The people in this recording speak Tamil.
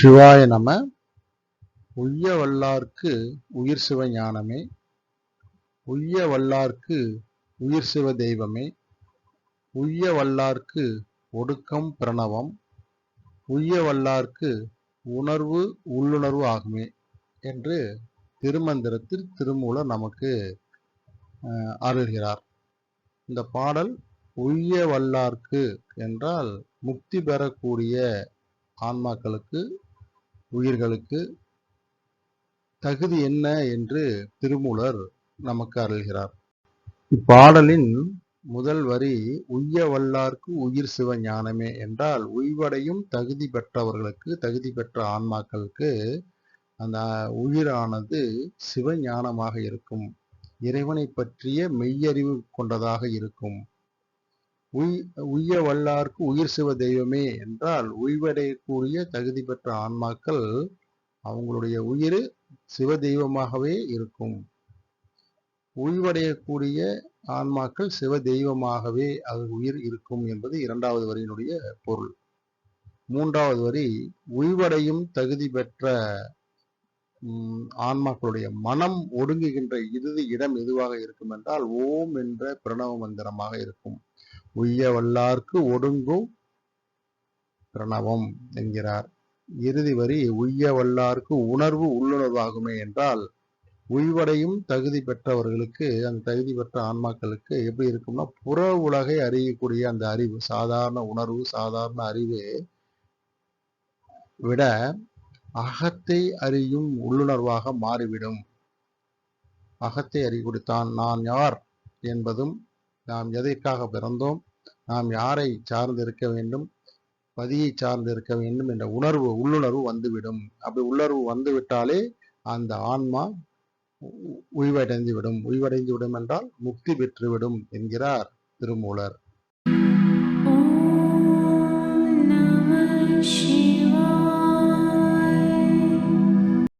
சிவாய நம. உய்ய வல்லார்க்கு உயிர் சிவ ஞானமே, உய்ய வல்லார்க்கு உயிர் சிவ தெய்வமே, உய்ய வல்லார்க்கு ஒடுக்கம் பிரணவம், உய்ய வல்லார்க்கு உணர்வு உள்ளுணர்வு ஆகுமே என்று திருமந்திரத்தில் திருமூலர் நமக்கு அருள்கிறார். இந்த பாடல் உய்ய வல்லார்க்கு என்றால் முக்தி பெறக்கூடிய ஆன்மாக்களுக்கு, உயிர்களுக்கு தகுதி என்ன என்று திருமூலர் நமக்கு அருள்கிறார். இப்பாடலின் முதல் வரி உய்ய வல்லார்க்கு உயிர் சிவ ஞானமே என்றால், உய்வடையும் தகுதி பெற்றவர்களுக்கு, தகுதி பெற்ற ஆன்மாக்களுக்கு அந்த உயிரானது சிவஞானமாக இருக்கும், இறைவனை பற்றிய மெய்யறிவு கொண்டதாக இருக்கும். உய்ய வல்லார்க்கு உயிர் சிவ தெய்வமே என்றால், உய்வடையக்கூடிய தகுதி பெற்ற ஆன்மாக்கள் அவங்களுடைய உயிர் சிவ தெய்வமாகவே இருக்கும். உய்வடையக்கூடிய ஆன்மாக்கள் சிவ தெய்வமாகவே அது உயிர் இருக்கும் என்பது இரண்டாவது வரியினுடைய பொருள். மூன்றாவது வரி உய்வடையும் தகுதி பெற்ற ஆன்மாக்களுடைய மனம் ஒடுங்குகின்ற இறுதி இடம் எதுவாக இருக்கும் என்றால், ஓம் என்ற பிரணவ மந்திரமாக இருக்கும். உய்ய வல்லார்க்கு ஒடுங்கும் பிரணவம் என்கிறார். இறுதி வரி உய்ய வல்லார்க்கு உணர்வு உள்ளுணர்வாகுமே என்றால், உய்வடையும் தகுதி பெற்றவர்களுக்கு, அந்த தகுதி பெற்ற ஆன்மாக்களுக்கு எப்படி இருக்கும்னா, புற உலகை அறியக்கூடிய அந்த அறிவு, சாதாரண உணர்வு, சாதாரண அறிவு விட அகத்தை அறியும் உள்ளுணர்வாக மாறிவிடும். அகத்தை அறியக்கூடித்தான் நான் யார் என்பதும், நாம் எதற்காக பிறந்தோம், நாம் யாரை சார்ந்து இருக்க வேண்டும், பதியை சார்ந்து இருக்க வேண்டும் என்ற உணர்வு, உள்ளுணர்வு வந்துவிடும். அப்படி உள்ளுணர்வு வந்துவிட்டாலே அந்த ஆன்மா உய்வடைந்து விடும். உய்வடைந்து விடும் என்றால் முக்தி பெற்றுவிடும் என்கிறார் திருமூலர்.